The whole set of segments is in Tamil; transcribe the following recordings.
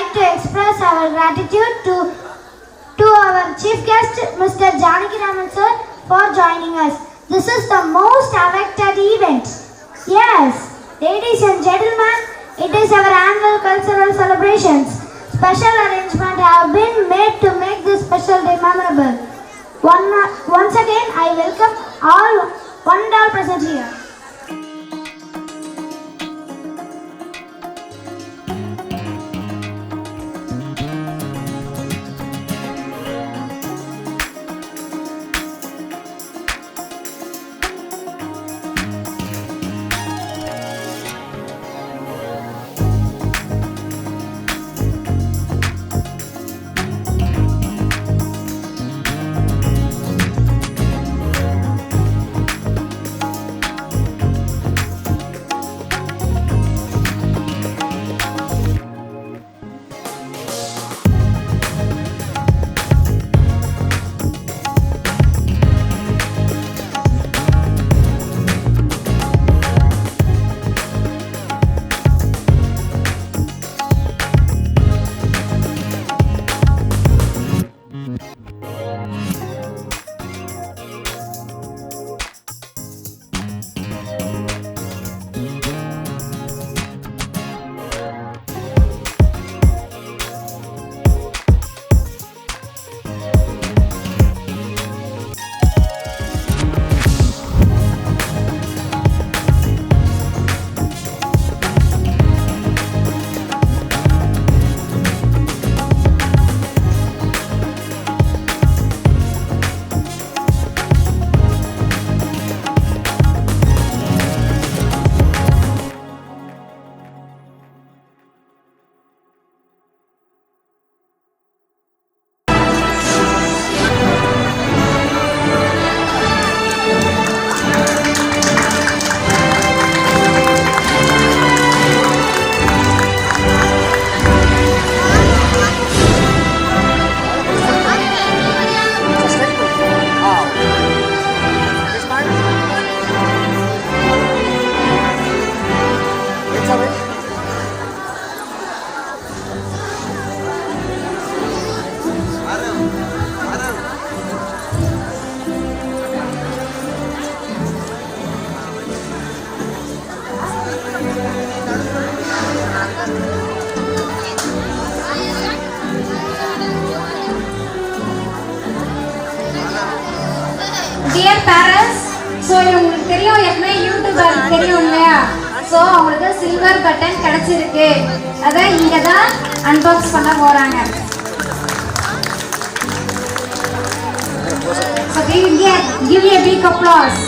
like to express our gratitude to our chief guest, Mr. Janakiraman sir, for joining us. This is the most awaited event. Yes, ladies and gentlemen, it is our annual cultural celebrations. Special arrangements have been made to make this special day memorable. Once again, I welcome all one and all present here. Dear parents, so உங்களுக்கு தெரியும் எப்பமே யூடியூபர் தெரியும் இல்லையா? So அவங்களுக்கு சில்வர் பட்டன் கிடைச்சிருக்கு. அத இங்க தான் அன்பாக்ஸ் பண்ண போறாங்க. So give a big applause.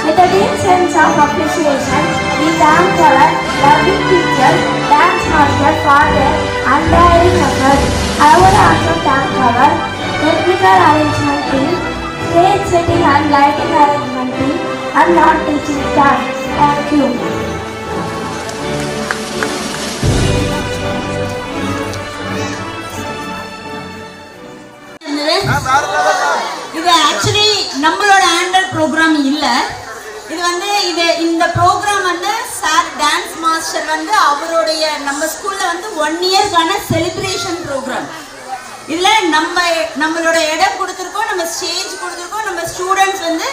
With a deep sense of appreciation, we thank our loving teachers, dance master for their untiring effort. I would also thank our technical arrangement team, stage setting and lighting arrangement team. I'm not teaching staff. Thank you. இது ஆக்சுவலி நம்மளோட ஆனுவல் ப்ரோக்ராம் இல்லை. இது வந்து இந்த ப்ரோக்ராம் வந்து சார் டான்ஸ் மாஸ்டர் வந்து அவருடைய நம்ம ஸ்கூலில் வந்து 1 இயர்க்கான செலிப்ரேஷன் ப்ரோக்ராம். இதில் நம்மளோட இடம் கொடுத்துருக்கோம், நம்ம ஸ்டேஜ் கொடுத்துருக்கோம், நம்ம ஸ்டூடெண்ட்ஸ் வந்து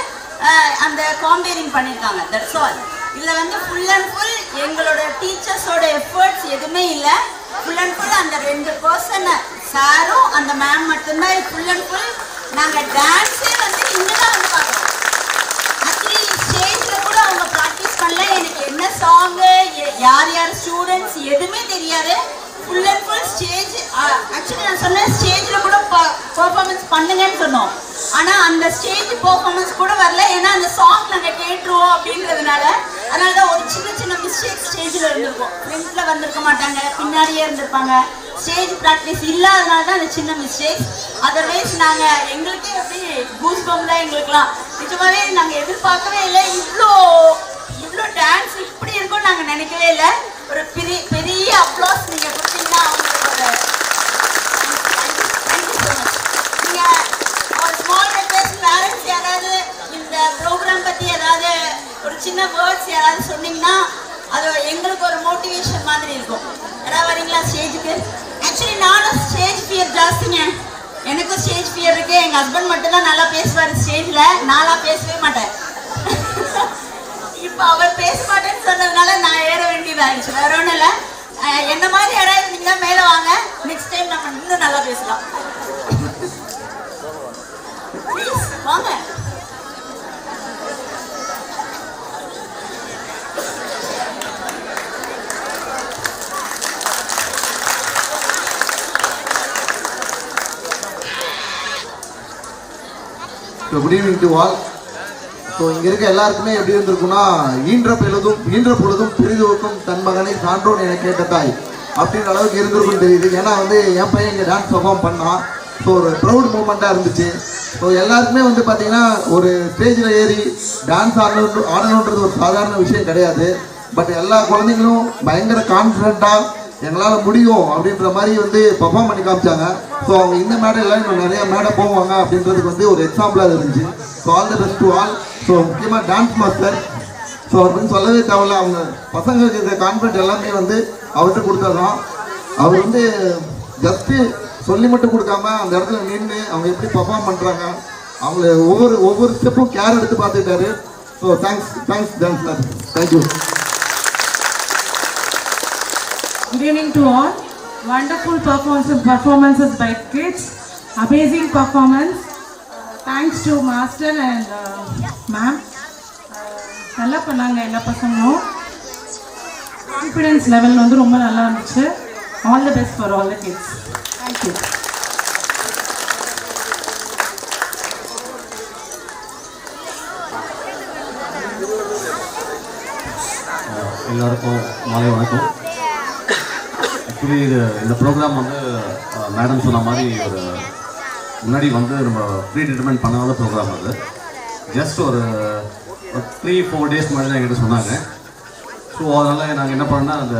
அந்த காம்பேரிங் பண்ணியிருக்காங்க. That's all. இதில் வந்து ஃபுல் அண்ட் ஃபுல் எங்களோட டீச்சர்ஸோட எஃபர்ட்ஸ் எதுவுமே இல்லை. ஃபுல் அண்ட் ஃபுல் அந்த 2 பர்சன் சாரும் அந்த மேம் மட்டும்தான். ஃபுல் அண்ட் ஃபுல் நாங்கள் டான்ஸே வந்து இங்கே தான் வந்து பார்க்குறோம். ஆக்சுவலி ஸ்டேஜில் கூட அவங்க ப்ராக்டிஸ் பண்ணல. எனக்கு என்ன சாங்கு, யார் ஸ்டூடெண்ட்ஸ் எதுவுமே தெரியாது. Full and full stage. Actually நான் சொன்னேன் ஸ்டேஜில் கூட பர்ஃபார்மன்ஸ் பண்ணுங்கன்னு சொன்னோம். ஆனால் அந்த ஸ்டேஜ் பர்ஃபார்மன்ஸ் கூட வரல. ஏன்னா அந்த சாங் நாங்கள் கேட்டுருவோம் அப்படின்றதுனால. அதனால தான் ஒரு சின்ன மிஸ்டேக் ஸ்டேஜில் இருந்திருக்கும். ஃப்ரண்ட்டில் வந்திருக்க மாட்டாங்க, பின்னாடியே இருந்திருப்பாங்க. ஸ்டேஜ் ப்ராக்டிஸ் இல்லாதனால தான் அந்த சின்ன மிஸ்டேக். அதர்வைஸ் நாங்கள் எங்களுக்கே எப்படி கூஸ் பம்ப்ல எங்களுக்குலாம் நிஜமாவே நாங்கள் எதிர்பார்க்கவே இல்லை. இவ்வளோ டான்ஸ் இப்படி இருக்கும் நாங்கள் நினைக்கவே இல்லை. ஒரு பெரிய அப்ளாஸ் நீங்கள் கொடுத்தீங்கன்னா அவங்களோட நீங்கள் ஒரு ஸ்மால் ரெக்வெஸ்ட் பேரண்ட்ஸ் யாராவது இந்த ப்ரோக்ராம் பற்றி ஏதாவது ஒரு சின்ன வேர்ட்ஸ் யாராவது சொன்னீங்கன்னா அது எங்களுக்கு ஒரு மோட்டிவேஷன் மாதிரி இருக்கும். யாராவது வரீங்களா ஸ்டேஜுக்கு? ஆக்சுவலி நானும் ஸ்டேஜ் ஃபியர் ஜாஸ்திங்க. எனக்கும் ஸ்டேஜ் ஃபியர் இருக்கு. எங்கள் ஹஸ்பண்ட் மட்டும்தான் நல்லா பேசுவார் ஸ்டேஜில், நான்லாம் பேசவே மாட்டேன். இப்போ அவர் பேச மாட்டேன்னு சொன்னதுனால நான் ஏற வேண்டியதாகிடுச்சு. வேற ஒன்றும் இல்லை. என்ன மாதிரி யாராவது இருந்தீங்கன்னா மேலே வாங்க. நெக்ஸ்ட் டைம் நம்ம இன்னும் நல்லா பேசலாம். ப்ளீஸ் வாங்க. Good evening to all. So இங்கே இருக்க எல்லாருக்குமே எப்படி இருந்திருக்குன்னா, ஈன்ற பொழுதும் பெரிதுவக்கும் தன் மகனை சான்றோன் என கேட்ட தாய் அப்படின்ற அளவுக்கு இருந்திருக்குன்னு தெரியுது. ஏன்னா வந்து என் பையன் இங்கே டான்ஸ் பர்ஃபார்ம் பண்ணான். ஸோ ஒரு ப்ரௌட் மூமெண்ட்டாக இருந்துச்சு. ஸோ எல்லாருக்குமே வந்து பார்த்தீங்கன்னா ஒரு ஸ்டேஜில் ஏறி டான்ஸ் ஆடணுன்றது ஒரு சாதாரண விஷயம் கிடையாது. பட் எல்லா குழந்தைங்களும் பயங்கர கான்ஃபிடென்ட்டாக எங்களால் முடியும் அப்படின்ற மாதிரி வந்து பர்ஃபார்ம் பண்ணி காமிச்சாங்க. ஸோ அவங்க இந்த மேடையில் இன்னும் நிறைய மேடை போவாங்க அப்படின்றதுக்கு வந்து ஒரு எக்ஸாம்பிளாக இருந்துச்சு. So all the best to all. So முக்கியமாக டான்ஸ் மாஸ்டர். ஸோ அவருக்கு சொல்லவே தேவையில்ல. அவங்க பசங்களுக்கு இருக்க கான்ஃபிடென்ட் எல்லாமே வந்து அவர்கிட்ட கொடுத்ததான். அவர் வந்து ஜஸ்ட்டு சொல்லி மட்டும் கொடுக்காம அந்த இடத்துல நின்று அவங்க எப்படி பர்ஃபார்ம் பண்ணுறாங்க, அவங்கள ஒவ்வொரு ஸ்டெப்பும் கேர் எடுத்து பார்த்துக்கிட்டாரு. So thanks dance sir. Thank you. Good evening to all. Wonderful performances by kids. Amazing performance. Thanks to master and ma'am. நல்லா பண்ணாங்க எல்லா பசங்களும். கான்ஃபிடன்ஸ் லெவல் வந்து ரொம்ப நல்லா இருந்துச்சு. All the best for all the kids. Thank you. எல்லாருக்கும் மாலை வணக்கம். ஆக்சுவலி இந்த ப்ரோக்ராம் வந்து மேடம் சொன்ன மாதிரி ஒரு முன்னாடி வந்து நம்ம ப்ரீ ட்ரீட்மெண்ட் பண்ணாத ப்ரோக்ராம். அது ஜஸ்ட் ஒரு 3-4 டேஸ் முன்னாடி தான் என்கிட்ட சொன்னாங்க. ஸோ அதனால் நாங்கள் என்ன பண்ணோன்னா அந்த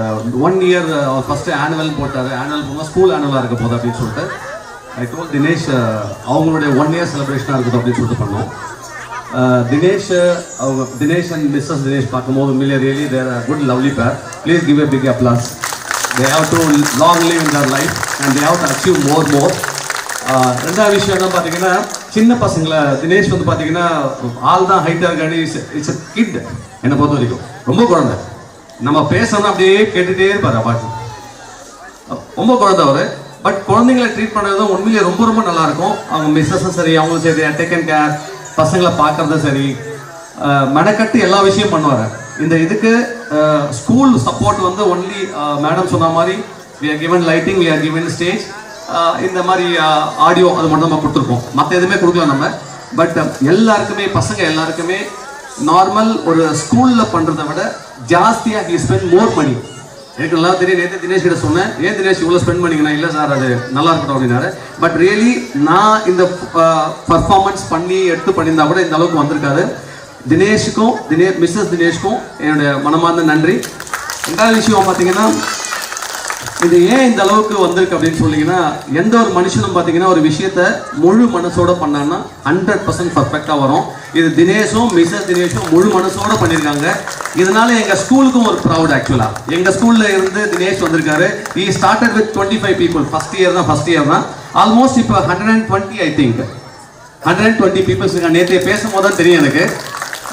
1 இயர் ஃபஸ்ட்டு ஆனுவல் போட்டார். ஆனுவல் போனால் ஸ்கூல் ஆனுவலாக இருக்க போகுது அப்படின்னு சொல்லிட்டு ஐ டோல் தினேஷ் அவங்களுடைய 1 இயர் செலிப்ரேஷனாக இருக்குது அப்படின்னு சொல்லிட்டு பண்ணோம். தினேஷ் அண்ட் மிஸ்ஸஸ் தினேஷ் பார்க்கும்போது உண்மையிலே really they're good lovely pair. Please give a big applause. They have to long live in their life and they have to achieve more. ரெண்டாவது விஷயம் என்ன பார்த்தீங்கன்னா, சின்ன பசங்களை தினேஷ் வந்து பார்த்தீங்கன்னா ஆள் தான் ஹைட்டாக இருக்காடி. It's a kid. என்னை பொறுத்த வரைக்கும் ரொம்ப குழந்தை. நம்ம பேசணும் அப்படியே கேட்டுகிட்டே இருப்பார். பாட்டு ரொம்ப குழந்தை அவர். பட் குழந்தைங்களை ட்ரீட் பண்ணுறது உண்மையிலேயே ரொம்ப ரொம்ப நல்லாயிருக்கும். அவங்க மிஸ்ஸஸும் சரி, அவங்களும் சரி, டேக்கன் கேர், பசங்களை பார்க்குறதும் சரி, மெனக்கட்டு எல்லா விஷயம் பண்ணுவார். இந்த இதுக்கு ஸ்கூல் சப்போர்ட் வந்து ஒன்லி மேடம் சொன்ன மாதிரி we are given lighting, we are given stage, இந்த மாதிரி ஆடியோ அது மட்டும் நம்ம கொடுத்துருக்கோம். மற்ற எதுவுமே கொடுக்கல நம்ம. பட் எல்லாருக்குமே பசங்க எல்லாருக்குமே நார்மல் ஒரு ஸ்கூலில் பண்ணுறதை விட ஜாஸ்தியாக he spend more money. எனக்கு நல்லா தெரியும். நேற்று தினேஷ் கிட்ட சொன்னேன், ஏன் தினேஷ் இவ்வளோ ஸ்பெண்ட் பண்ணிங்கன்னா, இல்லை சார் அது நல்லா இருக்கட்டும் அப்படின்னாரு. பட் ரியலி நான் இந்த பர்ஃபார்மன்ஸ் பண்ணி எடுத்து பண்ணியிருந்தா கூட இந்த அளவுக்கு வந்திருக்காது. தினேஷுக்கும் மிஸ்ஸஸ் தினேஷ்க்கும் என்னுடைய மனமார்ந்த நன்றி. ரெண்டாவது விஷயம் பார்த்தீங்கன்னா, இது ஏன் இந்த அளவுக்கு வந்திருக்கு அப்படின்னு சொன்னீங்கன்னா, எந்த ஒரு மனுஷனும் பார்த்தீங்கன்னா ஒரு விஷயத்த முழு மனசோட பண்ணான்னா 100% பர்ஃபெக்டாக வரும். இது தினேஷும் மிஸ்ஸஸ் தினேஷும் முழு மனசோட பண்ணியிருக்காங்க. இதனால எங்கள் ஸ்கூலுக்கும் ஒரு ப்ரௌட். ஆக்சுவலாக எங்கள் ஸ்கூலில் இருந்து தினேஷ் வந்திருக்காரு. he started with 25 people. First year தான். ஆல்மோஸ்ட் இப்போ 120 ஐ திங்க் 120 பீப்புள்ஸ் இருக்காங்க. நேற்று பேசும்போது தான் தெரியும் எனக்கு.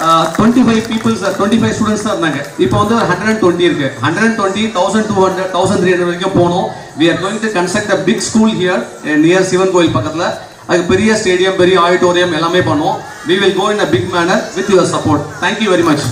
25 ஸ்டூடெண்ட்ஸ் தான் இருந்தாங்க. இப்போ வந்து 120 இருக்கு. 120, 1200, 1300 வரைக்கும் போனோம். we are going to construct a big school here near Sivan கோயில் பக்கத்தில். அதுக்கு பெரிய ஸ்டேடியம், பெரிய ஆடிட்டோரியம் எல்லாமே பண்ணுவோம். we will go in a big manner with your support. thank you very much.